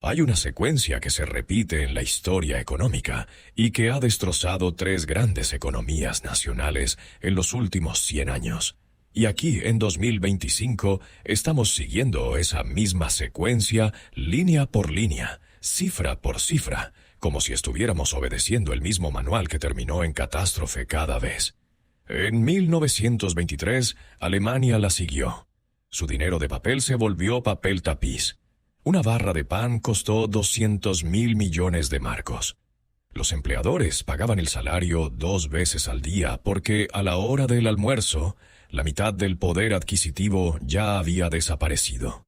Hay una secuencia que se repite en la historia económica y que ha destrozado tres grandes economías nacionales en los últimos 100 años. Y aquí, en 2025, estamos siguiendo esa misma secuencia línea por línea, cifra por cifra, como si estuviéramos obedeciendo el mismo manual que terminó en catástrofe cada vez. En 1923, Alemania la siguió. Su dinero de papel se volvió papel tapiz. Una barra de pan costó 200.000 millones de marcos. Los empleadores pagaban el salario 2 veces al día porque a la hora del almuerzo, la mitad del poder adquisitivo ya había desaparecido.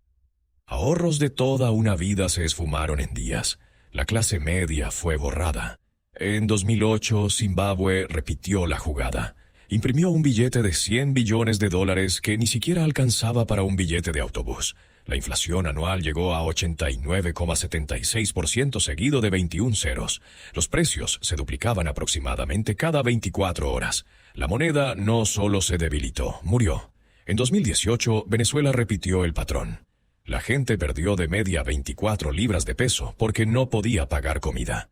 Ahorros de toda una vida se esfumaron en días. La clase media fue borrada. En 2008, Zimbabue repitió la jugada. Imprimió un billete de 100 billones de dólares que ni siquiera alcanzaba para un billete de autobús. La inflación anual llegó a 89,76% seguido de 21 ceros. Los precios se duplicaban aproximadamente cada 24 horas. La moneda no solo se debilitó, murió. En 2018, Venezuela repitió el patrón. La gente perdió de media 24 libras de peso porque no podía pagar comida.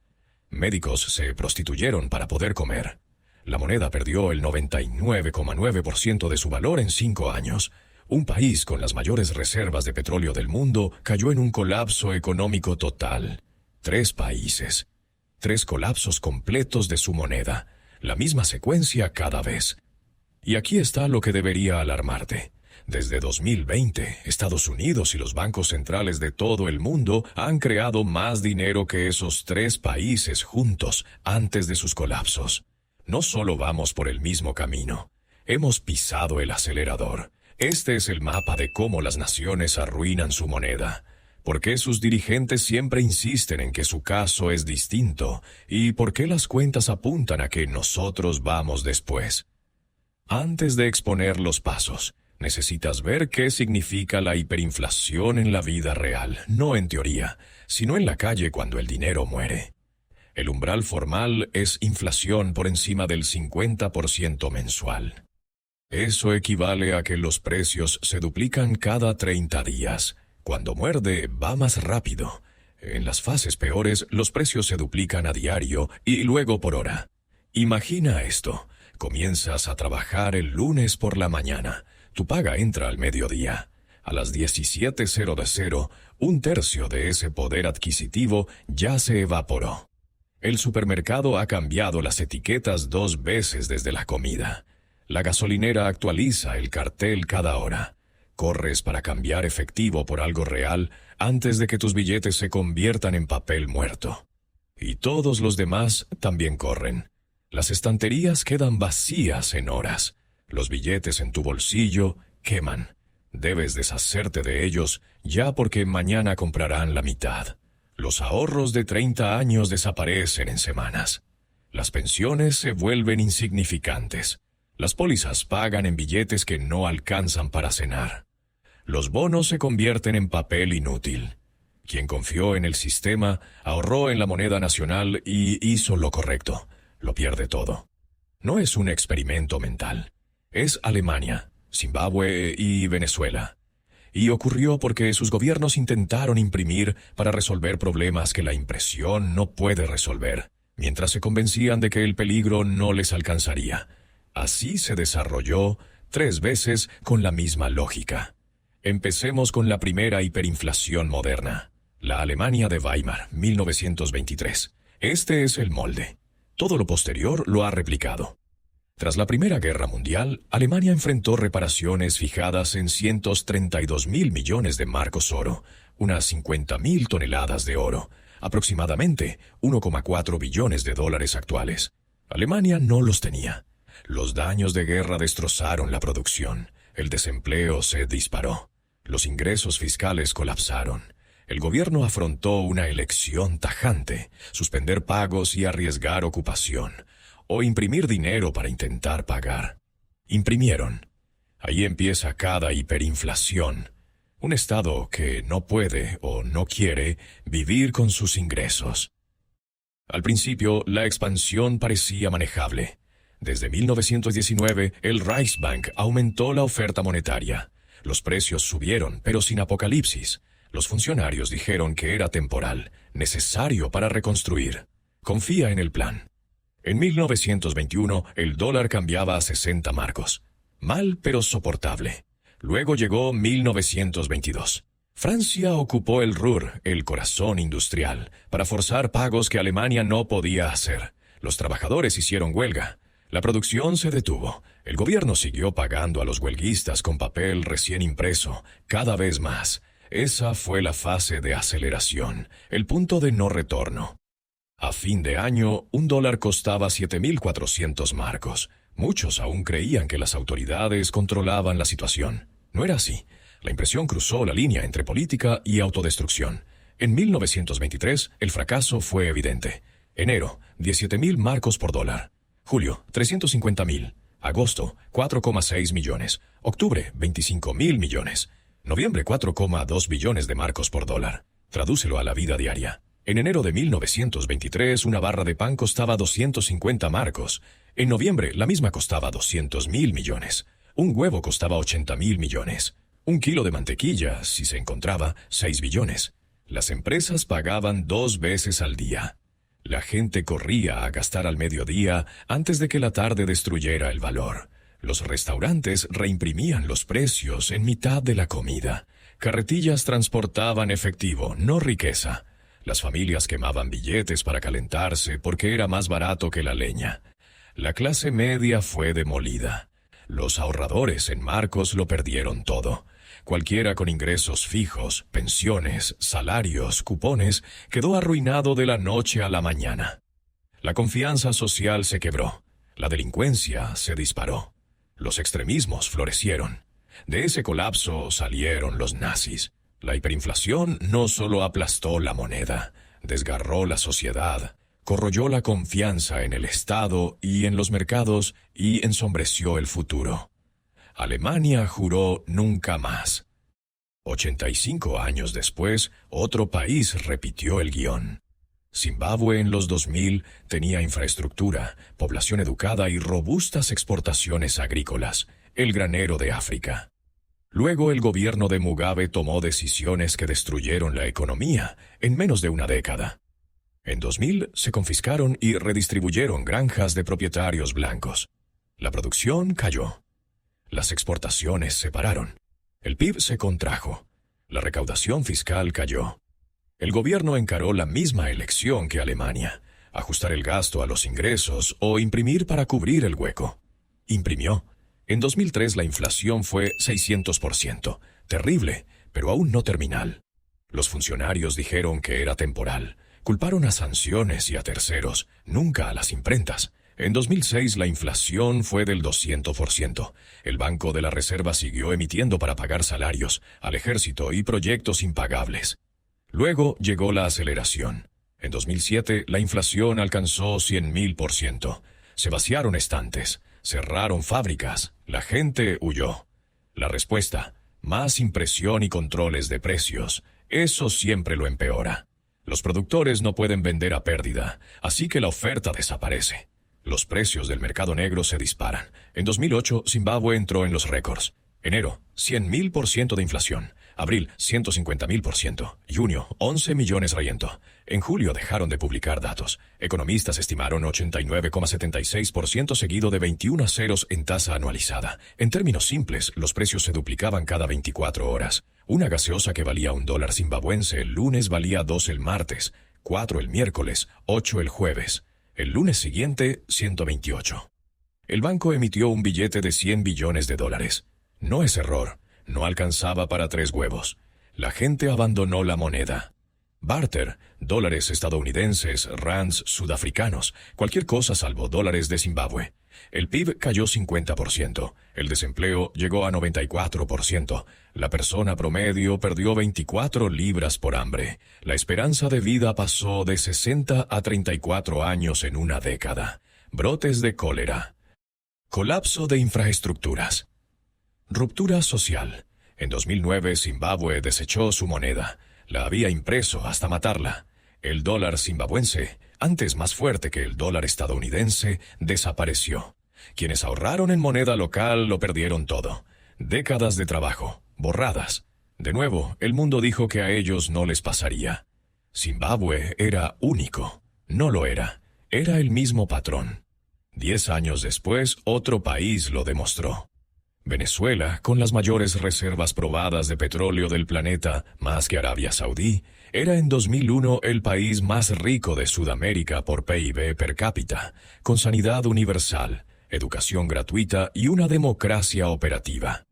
Médicos se prostituyeron para poder comer. La moneda perdió el 99,9% de su valor en 5 años. Un país con las mayores reservas de petróleo del mundo cayó en un colapso económico total. 3 países. 3 colapsos completos de su moneda. La misma secuencia cada vez. Y aquí está lo que debería alarmarte. Desde 2020, Estados Unidos y los bancos centrales de todo el mundo han creado más dinero que esos 3 países juntos antes de sus colapsos. No solo vamos por el mismo camino. Hemos pisado el acelerador. Este es el mapa de cómo las naciones arruinan su moneda. ¿Por qué sus dirigentes siempre insisten en que su caso es distinto? ¿Y por qué las cuentas apuntan a que nosotros vamos después? Antes de exponer los pasos, necesitas ver qué significa la hiperinflación en la vida real, no en teoría, sino en la calle cuando el dinero muere. El umbral formal es inflación por encima del 50% mensual. Eso equivale a que los precios se duplican cada 30 días. Cuando muerde, va más rápido. En las fases peores, los precios se duplican a diario y luego por hora. Imagina esto. Comienzas a trabajar el lunes por la mañana. Tu paga entra al mediodía. A las 17:00, un tercio de ese poder adquisitivo ya se evaporó. El supermercado ha cambiado las etiquetas 2 veces desde la comida. La gasolinera actualiza el cartel cada hora. Corres para cambiar efectivo por algo real antes de que tus billetes se conviertan en papel muerto. Y todos los demás también corren. Las estanterías quedan vacías en horas. Los billetes en tu bolsillo queman. Debes deshacerte de ellos ya porque mañana comprarán la mitad. Los ahorros de 30 años desaparecen en semanas. Las pensiones se vuelven insignificantes. Las pólizas pagan en billetes que no alcanzan para cenar. Los bonos se convierten en papel inútil. Quien confió en el sistema, ahorró en la moneda nacional y hizo lo correcto. Lo pierde todo. No es un experimento mental. Es Alemania, Zimbabue y Venezuela. Y ocurrió porque sus gobiernos intentaron imprimir para resolver problemas que la impresión no puede resolver, mientras se convencían de que el peligro no les alcanzaría. Así se desarrolló 3 veces con la misma lógica. Empecemos con la primera hiperinflación moderna, la Alemania de Weimar, 1923. Este es el molde. Todo lo posterior lo ha replicado. Tras la Primera Guerra Mundial, Alemania enfrentó reparaciones fijadas en 132.000 millones de marcos oro, unas 50.000 toneladas de oro, aproximadamente 1,4 billones de dólares actuales. Alemania no los tenía. Los daños de guerra destrozaron la producción. El desempleo se disparó. Los ingresos fiscales colapsaron. El gobierno afrontó una elección tajante: suspender pagos y arriesgar ocupación, o imprimir dinero para intentar pagar. Imprimieron. Ahí empieza cada hiperinflación. Un Estado que no puede o no quiere vivir con sus ingresos. Al principio, la expansión parecía manejable. Desde 1919, el Reichsbank aumentó la oferta monetaria. Los precios subieron, pero sin apocalipsis. Los funcionarios dijeron que era temporal, necesario para reconstruir. Confía en el plan. En 1921, el dólar cambiaba a 60 marcos. Mal, pero soportable. Luego llegó 1922. Francia ocupó el Ruhr, el corazón industrial, para forzar pagos que Alemania no podía hacer. Los trabajadores hicieron huelga. La producción se detuvo. El gobierno siguió pagando a los huelguistas con papel recién impreso, cada vez más. Esa fue la fase de aceleración, el punto de no retorno. A fin de año, un dólar costaba 7.400 marcos. Muchos aún creían que las autoridades controlaban la situación. No era así. La impresión cruzó la línea entre política y autodestrucción. En 1923, el fracaso fue evidente. Enero, 17.000 marcos por dólar. Julio, 350.000. Agosto, 4,6 millones. Octubre, 25.000 millones. Noviembre, 4,2 billones de marcos por dólar. Tradúcelo a la vida diaria. En enero de 1923, una barra de pan costaba 250 marcos. En noviembre, la misma costaba 200.000 millones. Un huevo costaba 80.000 millones. Un kilo de mantequilla, si se encontraba, 6 billones. Las empresas pagaban 2 veces al día. La gente corría a gastar al mediodía antes de que la tarde destruyera el valor. Los restaurantes reimprimían los precios en mitad de la comida. Carretillas transportaban efectivo, no riqueza. Las familias quemaban billetes para calentarse porque era más barato que la leña. La clase media fue demolida. Los ahorradores en marcos lo perdieron todo. Cualquiera con ingresos fijos, pensiones, salarios, cupones, quedó arruinado de la noche a la mañana. La confianza social se quebró. La delincuencia se disparó. Los extremismos florecieron. De ese colapso salieron los nazis. La hiperinflación no solo aplastó la moneda, desgarró la sociedad, corroyó la confianza en el Estado y en los mercados y ensombreció el futuro. Alemania juró nunca más. 85 años después, otro país repitió el guión. Zimbabue en los 2000 tenía infraestructura, población educada y robustas exportaciones agrícolas, el granero de África. Luego el gobierno de Mugabe tomó decisiones que destruyeron la economía en menos de una década. En 2000 se confiscaron y redistribuyeron granjas de propietarios blancos. La producción cayó. Las exportaciones se pararon. El PIB se contrajo. La recaudación fiscal cayó. El gobierno encaró la misma elección que Alemania: ajustar el gasto a los ingresos o imprimir para cubrir el hueco. Imprimió. En 2003 la inflación fue 600%. Terrible, pero aún no terminal. Los funcionarios dijeron que era temporal. Culparon a sanciones y a terceros, nunca a las imprentas. En 2006 la inflación fue del 200%. El Banco de la Reserva siguió emitiendo para pagar salarios, al ejército y proyectos impagables. Luego llegó la aceleración. En 2007 la inflación alcanzó 100.000%. Se vaciaron estantes, cerraron fábricas, la gente huyó. La respuesta: más impresión y controles de precios. Eso siempre lo empeora. Los productores no pueden vender a pérdida, así que la oferta desaparece. Los precios del mercado negro se disparan. En 2008, Zimbabue entró en los récords. Enero, 100.000% de inflación. Abril, 150.000%. Junio, 11 millones rayento. En julio dejaron de publicar datos. Economistas estimaron 89,76% seguido de 21 ceros en tasa anualizada. En términos simples, los precios se duplicaban cada 24 horas. Una gaseosa que valía $1 zimbabuense el lunes valía 2 el martes, 4 el miércoles, 8 el jueves. El lunes siguiente, 128. El banco emitió un billete de 100 billones de dólares. No es error. No alcanzaba para 3 huevos. La gente abandonó la moneda. Barter, dólares estadounidenses, rands sudafricanos, cualquier cosa salvo dólares de Zimbabue. El PIB cayó 50%. El desempleo llegó a 94%. La persona promedio perdió 24 libras por hambre. La esperanza de vida pasó de 60 a 34 años en una década. Brotes de cólera. Colapso de infraestructuras. Ruptura social. En 2009, Zimbabue desechó su moneda. La había impreso hasta matarla. El dólar zimbabuense, antes más fuerte que el dólar estadounidense, desapareció. Quienes ahorraron en moneda local lo perdieron todo. Décadas de trabajo, borradas. De nuevo, el mundo dijo que a ellos no les pasaría. Zimbabue era único. No lo era. Era el mismo patrón. 10 años después, otro país lo demostró. Venezuela, con las mayores reservas probadas de petróleo del planeta, más que Arabia Saudí, era en 2001 el país más rico de Sudamérica por PIB per cápita, con sanidad universal, educación gratuita y una democracia operativa.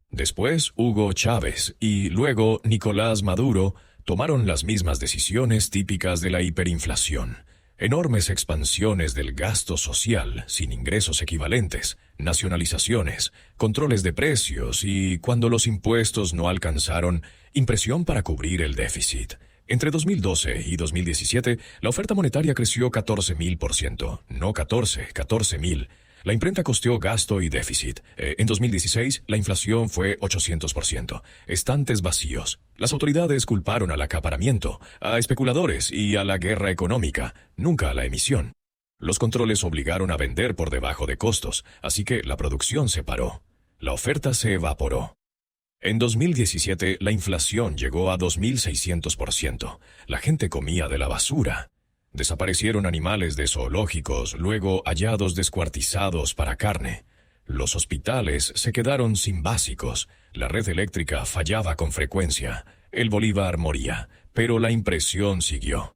Después, Hugo Chávez y luego Nicolás Maduro tomaron las mismas decisiones típicas de la hiperinflación. Enormes expansiones del gasto social sin ingresos equivalentes, nacionalizaciones, controles de precios y, cuando los impuestos no alcanzaron, impresión para cubrir el déficit. Entre 2012 y 2017, la oferta monetaria creció 14.000%, no 14.000. La imprenta costeó gasto y déficit. En 2016, la inflación fue 800%. Estantes vacíos. Las autoridades culparon al acaparamiento, a especuladores y a la guerra económica, nunca a la emisión. Los controles obligaron a vender por debajo de costos, así que la producción se paró. La oferta se evaporó. En 2017, la inflación llegó a 2.600%. La gente comía de la basura. Desaparecieron animales de zoológicos, luego hallados descuartizados para carne. Los hospitales se quedaron sin básicos, la red eléctrica fallaba con frecuencia, el bolívar moría, pero la impresión siguió.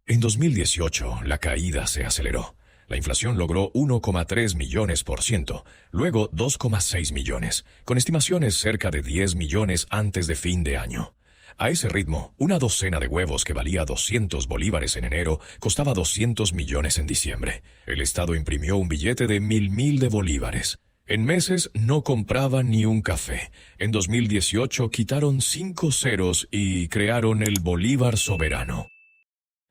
En 2018, la caída se aceleró. La inflación logró 1,3 millones%, luego 2,6 millones, con estimaciones cerca de 10 millones antes de fin de año. A ese ritmo, una docena de huevos que valía 200 bolívares en enero costaba 200 millones en diciembre. El Estado imprimió un billete de 1.000 de bolívares. En meses no compraban ni un café. En 2018 quitaron 5 ceros y crearon el bolívar soberano.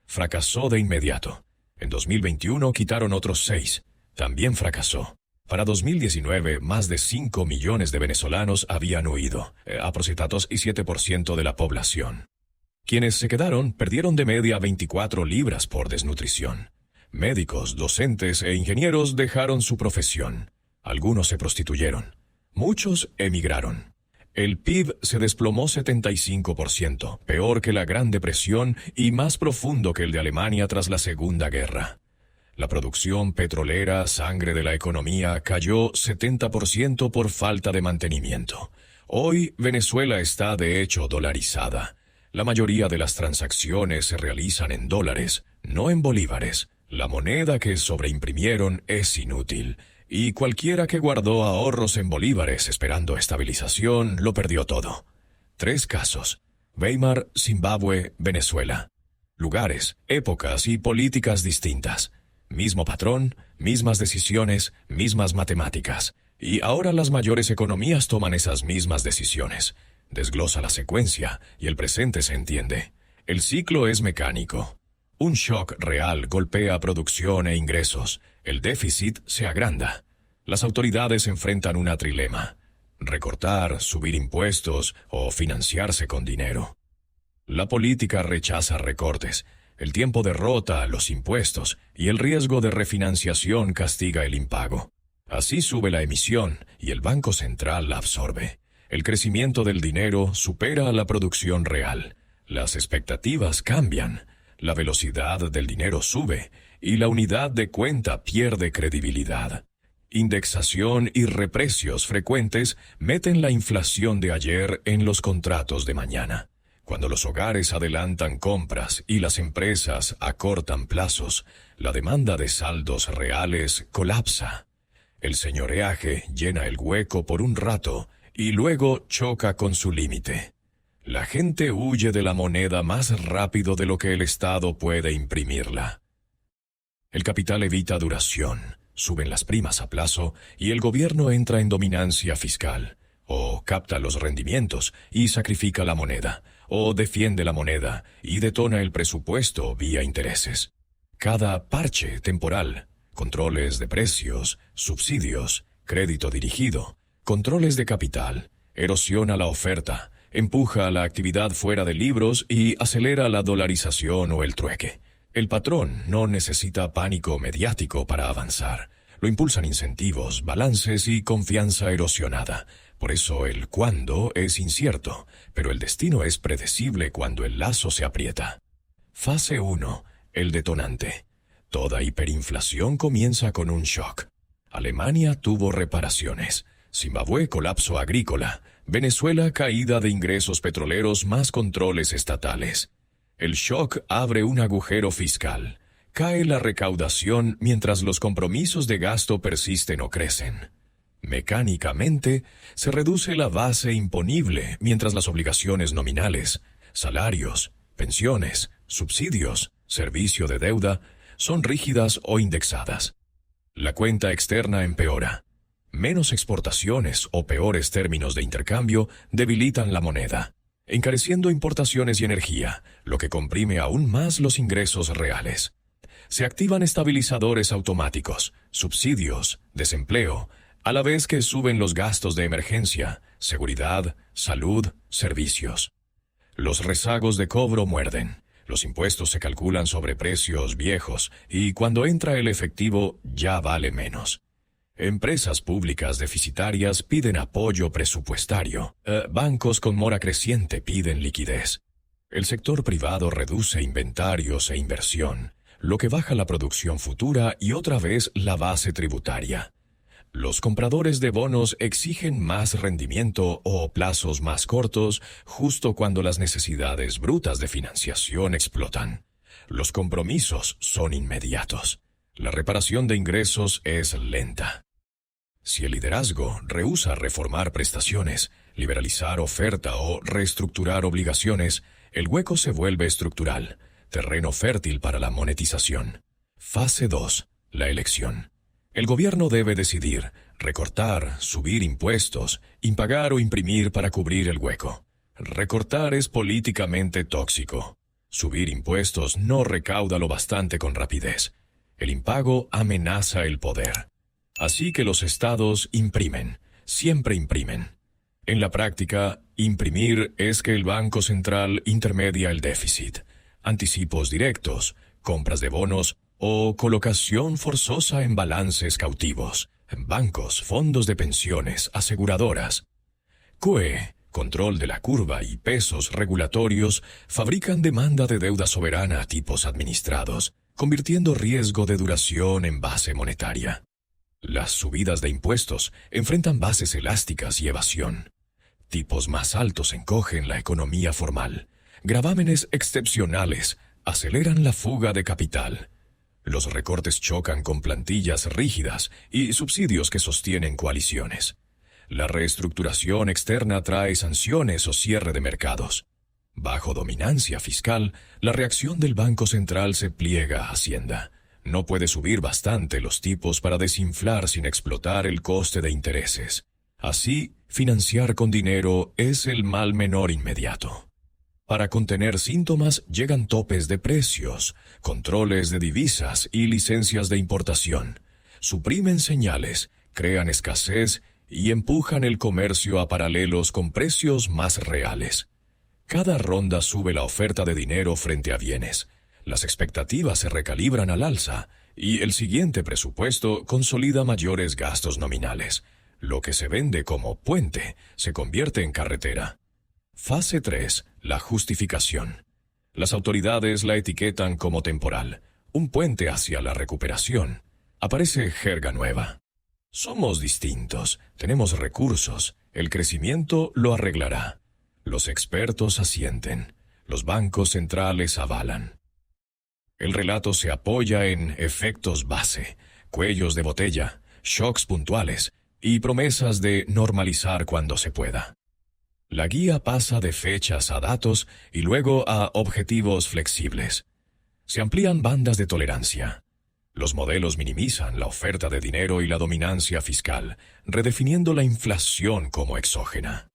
Fracasó de inmediato. En 2021 quitaron otros 6. También fracasó. Para 2019, más de 5 millones de venezolanos habían huido, aproximados y 7% de la población. Quienes se quedaron perdieron de media 24 libras por desnutrición. Médicos, docentes e ingenieros dejaron su profesión. Algunos se prostituyeron. Muchos emigraron. El PIB se desplomó 75%, peor que la Gran Depresión y más profundo que el de Alemania tras la Segunda Guerra. La producción petrolera, sangre de la economía, cayó 70% por falta de mantenimiento. Hoy, Venezuela está de hecho dolarizada. La mayoría de las transacciones se realizan en dólares, no en bolívares. La moneda que sobreimprimieron es inútil, y cualquiera que guardó ahorros en bolívares esperando estabilización lo perdió todo. 3 casos: Weimar, Zimbabue, Venezuela. Lugares, épocas y políticas distintas. Mismo patrón, mismas decisiones, mismas matemáticas. Y ahora las mayores economías toman esas mismas decisiones. Desglosa la secuencia y el presente se entiende. El ciclo es mecánico. Un shock real golpea producción e ingresos. El déficit se agranda. Las autoridades enfrentan una trilema: recortar, subir impuestos o financiarse con dinero. La política rechaza recortes. El tiempo derrota los impuestos y el riesgo de refinanciación castiga el impago. Así sube la emisión y el Banco Central la absorbe. El crecimiento del dinero supera a la producción real. Las expectativas cambian. La velocidad del dinero sube y la unidad de cuenta pierde credibilidad. Indexación y reprecios frecuentes meten la inflación de ayer en los contratos de mañana. Cuando los hogares adelantan compras y las empresas acortan plazos, la demanda de saldos reales colapsa. El señoreaje llena el hueco por un rato y luego choca con su límite. La gente huye de la moneda más rápido de lo que el Estado puede imprimirla. El capital evita duración, suben las primas a plazo y el gobierno entra en dominancia fiscal. O capta los rendimientos y sacrifica la moneda, o defiende la moneda y detona el presupuesto vía intereses. Cada parche temporal, controles de precios, subsidios, crédito dirigido, controles de capital, erosiona la oferta, empuja la actividad fuera de libros y acelera la dolarización o el trueque. El patrón no necesita pánico mediático para avanzar. Lo impulsan incentivos, balances y confianza erosionada. Por eso el cuándo es incierto, pero el destino es predecible cuando el lazo se aprieta. Fase 1. El detonante. Toda hiperinflación comienza con un shock. Alemania tuvo reparaciones. Zimbabue colapso agrícola. Venezuela caída de ingresos petroleros más controles estatales. El shock abre un agujero fiscal. Cae la recaudación mientras los compromisos de gasto persisten o crecen. Mecánicamente, se reduce la base imponible mientras las obligaciones nominales, salarios, pensiones, subsidios, servicio de deuda, son rígidas o indexadas. La cuenta externa empeora. Menos exportaciones o peores términos de intercambio debilitan la moneda, encareciendo importaciones y energía, lo que comprime aún más los ingresos reales. Se activan estabilizadores automáticos, subsidios, desempleo, a la vez que suben los gastos de emergencia, seguridad, salud, servicios. Los rezagos de cobro muerden. Los impuestos se calculan sobre precios viejos y cuando entra el efectivo ya vale menos. Empresas públicas deficitarias piden apoyo presupuestario. Bancos con mora creciente piden liquidez. El sector privado reduce inventarios e inversión, lo que baja la producción futura y otra vez la base tributaria. Los compradores de bonos exigen más rendimiento o plazos más cortos justo cuando las necesidades brutas de financiación explotan. Los compromisos son inmediatos. La reparación de ingresos es lenta. Si el liderazgo rehúsa reformar prestaciones, liberalizar oferta o reestructurar obligaciones, el hueco se vuelve estructural, terreno fértil para la monetización. Fase 2. La elección. El gobierno debe decidir, recortar, subir impuestos, impagar o imprimir para cubrir el hueco. Recortar es políticamente tóxico. Subir impuestos no recauda lo bastante con rapidez. El impago amenaza el poder. Así que los estados imprimen, siempre imprimen. En la práctica, imprimir es que el Banco Central intermedia el déficit, anticipos directos, compras de bonos o colocación forzosa en balances cautivos, bancos, fondos de pensiones, aseguradoras. QE, control de la curva y pesos regulatorios fabrican demanda de deuda soberana a tipos administrados, convirtiendo riesgo de duración en base monetaria. Las subidas de impuestos enfrentan bases elásticas y evasión. Tipos más altos encogen la economía formal. Gravámenes excepcionales aceleran la fuga de capital. Los recortes chocan con plantillas rígidas y subsidios que sostienen coaliciones. La reestructuración externa trae sanciones o cierre de mercados. Bajo dominancia fiscal, la reacción del Banco Central se pliega a Hacienda. No puede subir bastante los tipos para desinflar sin explotar el coste de intereses. Así, financiar con dinero es el mal menor inmediato. Para contener síntomas llegan topes de precios, controles de divisas y licencias de importación. Suprimen señales, crean escasez y empujan el comercio a paralelos con precios más reales. Cada ronda sube la oferta de dinero frente a bienes. Las expectativas se recalibran al alza y el siguiente presupuesto consolida mayores gastos nominales. Lo que se vende como puente se convierte en carretera. Fase 3. La justificación. Las autoridades la etiquetan como temporal, un puente hacia la recuperación. Aparece jerga nueva. Somos distintos, tenemos recursos, el crecimiento lo arreglará. Los expertos asienten, los bancos centrales avalan. El relato se apoya en efectos base, cuellos de botella, shocks puntuales y promesas de normalizar cuando se pueda. La guía pasa de fechas a datos y luego a objetivos flexibles. Se amplían bandas de tolerancia. Los modelos minimizan la oferta de dinero y la dominancia fiscal, redefiniendo la inflación como exógena.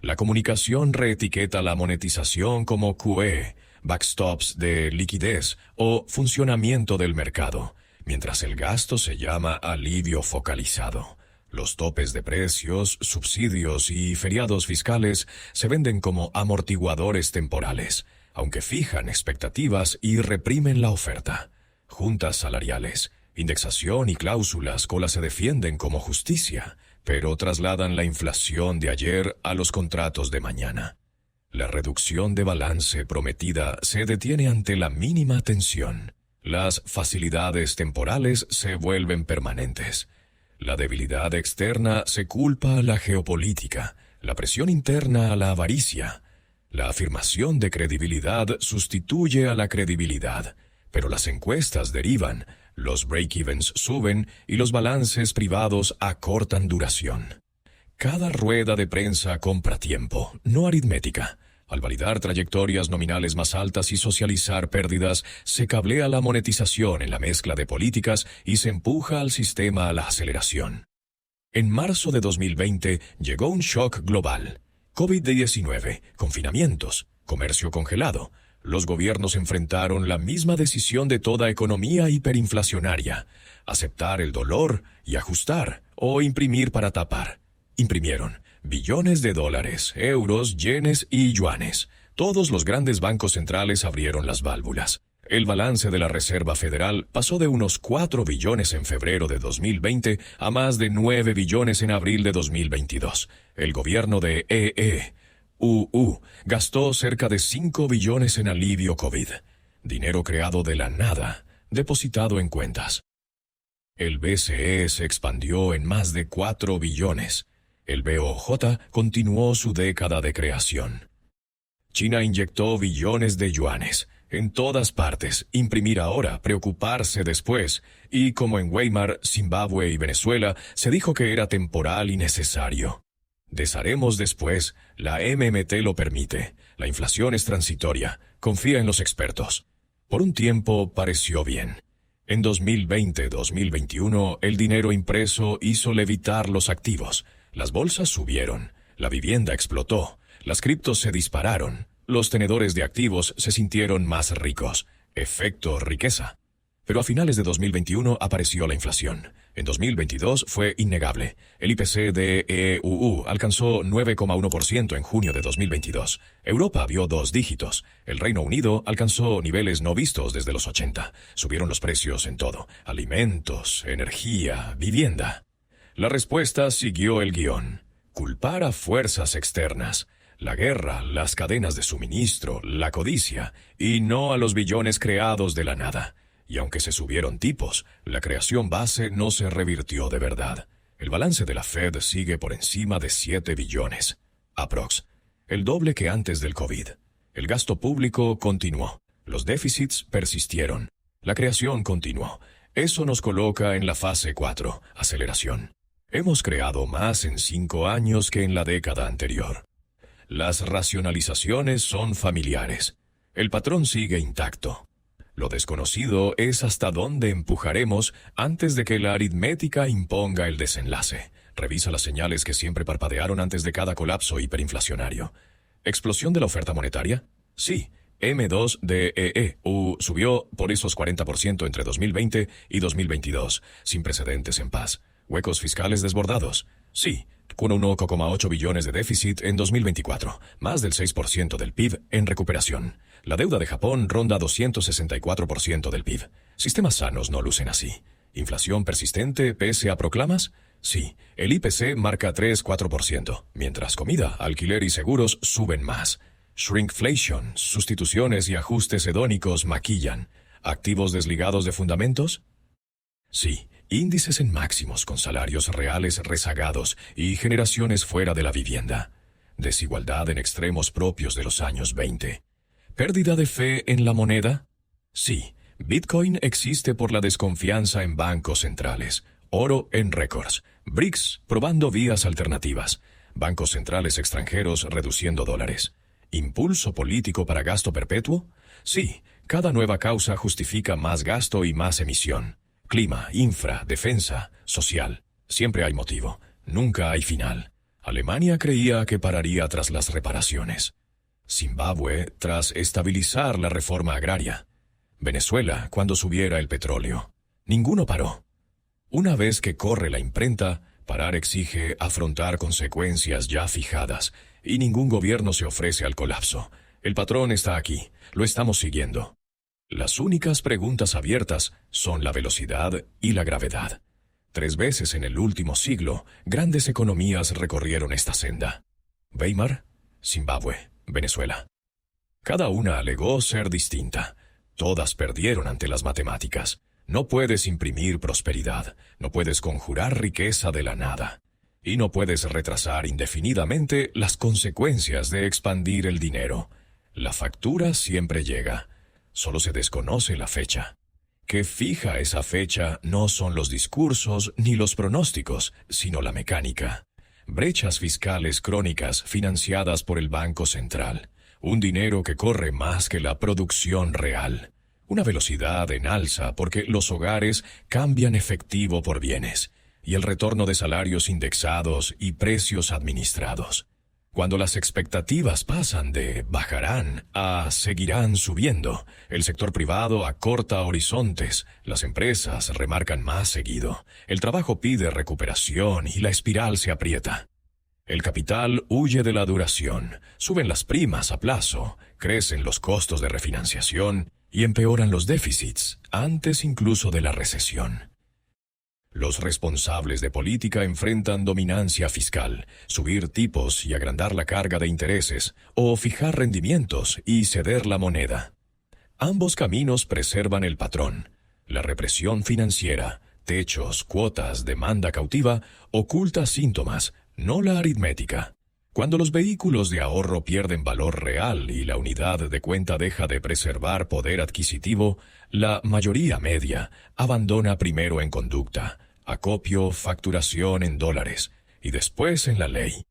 La comunicación reetiqueta la monetización como QE, backstops de liquidez o funcionamiento del mercado, mientras el gasto se llama alivio focalizado. Los topes de precios, subsidios y feriados fiscales se venden como amortiguadores temporales, aunque fijan expectativas y reprimen la oferta. Juntas salariales, indexación y cláusulas cola se defienden como justicia, pero trasladan la inflación de ayer a los contratos de mañana. La reducción de balance prometida se detiene ante la mínima tensión. Las facilidades temporales se vuelven permanentes. La debilidad externa se culpa a la geopolítica, la presión interna a la avaricia. La afirmación de credibilidad sustituye a la credibilidad, pero las encuestas derivan, los break-evens suben y los balances privados acortan duración. Cada rueda de prensa compra tiempo, no aritmética. Al validar trayectorias nominales más altas y socializar pérdidas, se cablea la monetización en la mezcla de políticas y se empuja al sistema a la aceleración. En marzo de 2020 llegó un shock global. COVID-19, confinamientos, comercio congelado. Los gobiernos enfrentaron la misma decisión de toda economía hiperinflacionaria: aceptar el dolor y ajustar, o imprimir para tapar. Imprimieron billones de dólares, euros, yenes y yuanes. Todos los grandes bancos centrales abrieron las válvulas. El balance de la Reserva Federal pasó de unos 4 billones en febrero de 2020 a más de 9 billones en abril de 2022. El gobierno de gastó cerca de 5 billones en alivio COVID. Dinero creado de la nada, depositado en cuentas. El BCE se expandió en más de 4 billones. El BOJ continuó su década de creación. China inyectó billones de yuanes. En todas partes, imprimir ahora, preocuparse después. Y como en Weimar, Zimbabue y Venezuela, se dijo que era temporal y necesario. Desharemos después, la MMT lo permite. La inflación es transitoria. Confía en los expertos. Por un tiempo pareció bien. En 2020-2021, el dinero impreso hizo levitar los activos. Las bolsas subieron. La vivienda explotó. Las criptos se dispararon. Los tenedores de activos se sintieron más ricos. Efecto riqueza. Pero a finales de 2021 apareció la inflación. En 2022 fue innegable. El IPC de EU alcanzó 9,1% en junio de 2022. Europa vio 2 dígitos. El Reino Unido alcanzó niveles no vistos desde los 80. Subieron los precios en todo: alimentos, energía, vivienda. La respuesta siguió el guión: culpar a fuerzas externas. La guerra, las cadenas de suministro, la codicia, y no a los billones creados de la nada. Y aunque se subieron tipos, la creación base no se revirtió de verdad. El balance de la Fed sigue por encima de 7 billones. Aprox. El doble que antes del COVID. El gasto público continuó. Los déficits persistieron. La creación continuó. Eso nos coloca en la fase 4, aceleración. Hemos creado más en 5 años que en la década anterior. Las racionalizaciones son familiares. El patrón sigue intacto. Lo desconocido es hasta dónde empujaremos antes de que la aritmética imponga el desenlace. Revisa las señales que siempre parpadearon antes de cada colapso hiperinflacionario. ¿Explosión de la oferta monetaria? Sí. M2 de EU subió por esos 40% entre 2020 y 2022, sin precedentes en paz. ¿Huecos fiscales desbordados? Sí. Con 1,8 billones de déficit en 2024, más del 6% del PIB en recuperación. La deuda de Japón ronda 264% del PIB. Sistemas sanos no lucen así. ¿Inflación persistente pese a proclamas? Sí, el IPC marca 3-4%, mientras comida, alquiler y seguros suben más. Shrinkflation, sustituciones y ajustes hedónicos maquillan. ¿Activos desligados de fundamentos? Sí. Índices en máximos con salarios reales rezagados y generaciones fuera de la vivienda. Desigualdad en extremos propios de los años 20. ¿Pérdida de fe en la moneda? Sí, Bitcoin existe por la desconfianza en bancos centrales. Oro en récords. BRICS probando vías alternativas. Bancos centrales extranjeros reduciendo dólares. ¿Impulso político para gasto perpetuo? Sí, cada nueva causa justifica más gasto y más emisión. Clima, infra, defensa, social. Siempre hay motivo. Nunca hay final. Alemania creía que pararía tras las reparaciones. Zimbabue tras estabilizar la reforma agraria. Venezuela cuando subiera el petróleo. Ninguno paró. Una vez que corre la imprenta, parar exige afrontar consecuencias ya fijadas, y ningún gobierno se ofrece al colapso. El patrón está aquí. Lo estamos siguiendo. Las únicas preguntas abiertas son la velocidad y la gravedad. 3 veces en el último siglo, grandes economías recorrieron esta senda. Weimar, Zimbabue, Venezuela. Cada una alegó ser distinta. Todas perdieron ante las matemáticas. No puedes imprimir prosperidad, no puedes conjurar riqueza de la nada, y no puedes retrasar indefinidamente las consecuencias de expandir el dinero. La factura siempre llega, solo se desconoce la fecha. Que fija esa fecha no son los discursos ni los pronósticos, sino la mecánica. Brechas fiscales crónicas financiadas por el Banco Central. Un dinero que corre más que la producción real. Una velocidad en alza porque los hogares cambian efectivo por bienes. Y el retorno de salarios indexados y precios administrados. Cuando las expectativas pasan de bajarán a seguirán subiendo, el sector privado acorta horizontes, las empresas remarcan más seguido, el trabajo pide recuperación y la espiral se aprieta. El capital huye de la duración, suben las primas a plazo, crecen los costos de refinanciación y empeoran los déficits, antes incluso de la recesión. Los responsables de política enfrentan dominancia fiscal, subir tipos y agrandar la carga de intereses, o fijar rendimientos y ceder la moneda. Ambos caminos preservan el patrón. La represión financiera, techos, cuotas, demanda cautiva, oculta síntomas, no la aritmética. Cuando los vehículos de ahorro pierden valor real y la unidad de cuenta deja de preservar poder adquisitivo, la mayoría media abandona primero en conducta, acopio, facturación en dólares y después en la ley.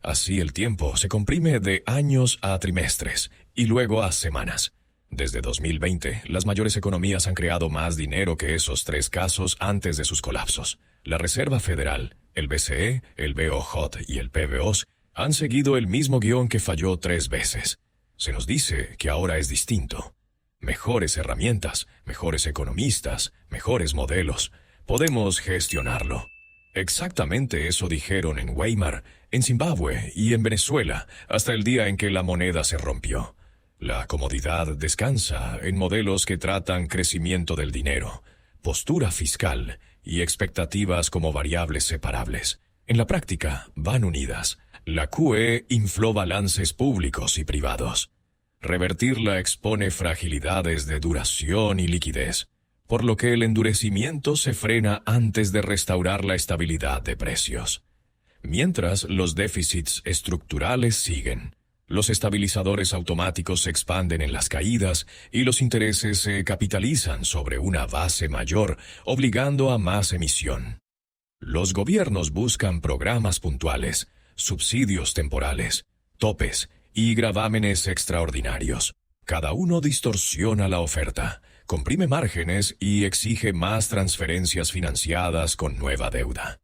Así el tiempo se comprime de años a trimestres y luego a semanas. Desde 2020, las mayores economías han creado más dinero que esos 3 casos antes de sus colapsos. La Reserva Federal, el BCE, el BOJ y el PBOC han seguido el mismo guión que falló 3 veces. Se nos dice que ahora es distinto. Mejores herramientas, mejores economistas, mejores modelos. Podemos gestionarlo. Exactamente eso dijeron en Weimar, en Zimbabue y en Venezuela, hasta el día en que la moneda se rompió. La comodidad descansa en modelos que tratan crecimiento del dinero, postura fiscal y expectativas como variables separables. En la práctica, van unidas. La QE infló balances públicos y privados. Revertirla expone fragilidades de duración y liquidez, por lo que el endurecimiento se frena antes de restaurar la estabilidad de precios. Mientras los déficits estructurales siguen, los estabilizadores automáticos se expanden en las caídas y los intereses se capitalizan sobre una base mayor, obligando a más emisión. Los gobiernos buscan programas puntuales, subsidios temporales, topes y gravámenes extraordinarios. Cada uno distorsiona la oferta, comprime márgenes y exige más transferencias financiadas con nueva deuda.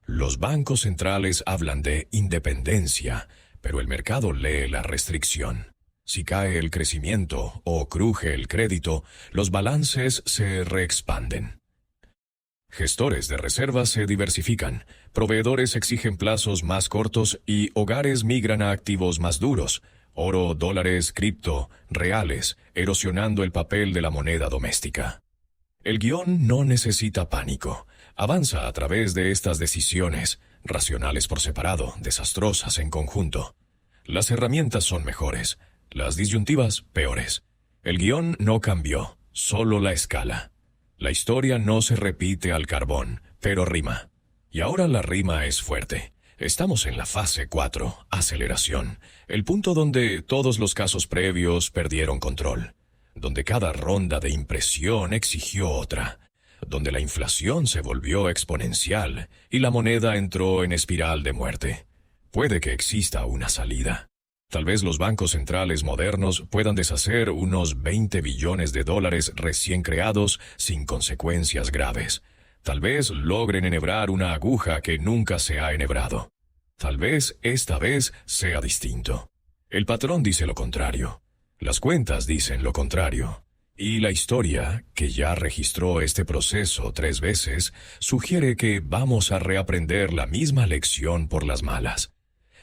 Los bancos centrales hablan de independencia, pero el mercado lee la restricción. Si cae el crecimiento o cruje el crédito, los balances se reexpanden. Gestores de reservas se diversifican, proveedores exigen plazos más cortos y hogares migran a activos más duros, oro, dólares, cripto, reales, erosionando el papel de la moneda doméstica. El guión no necesita pánico. Avanza a través de estas decisiones, racionales por separado, desastrosas en conjunto. Las herramientas son mejores, las disyuntivas peores. El guión no cambió, solo la escala. La historia no se repite al carbón, pero rima. Y ahora la rima es fuerte. Estamos en la fase 4, aceleración, el punto donde todos los casos previos perdieron control, donde cada ronda de impresión exigió otra, donde la inflación se volvió exponencial y la moneda entró en espiral de muerte. Puede que exista una salida. Tal vez los bancos centrales modernos puedan deshacer unos 20 billones de dólares recién creados sin consecuencias graves. Tal vez logren enhebrar una aguja que nunca se ha enhebrado. Tal vez esta vez sea distinto. El patrón dice lo contrario. Las cuentas dicen lo contrario. Y la historia, que ya registró este proceso 3 veces, sugiere que vamos a reaprender la misma lección por las malas.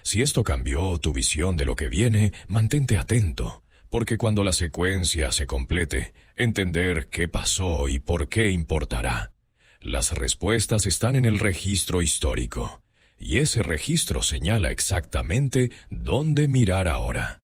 Si esto cambió tu visión de lo que viene, mantente atento, porque cuando la secuencia se complete, entender qué pasó y por qué importará. Las respuestas están en el registro histórico, y ese registro señala exactamente dónde mirar ahora.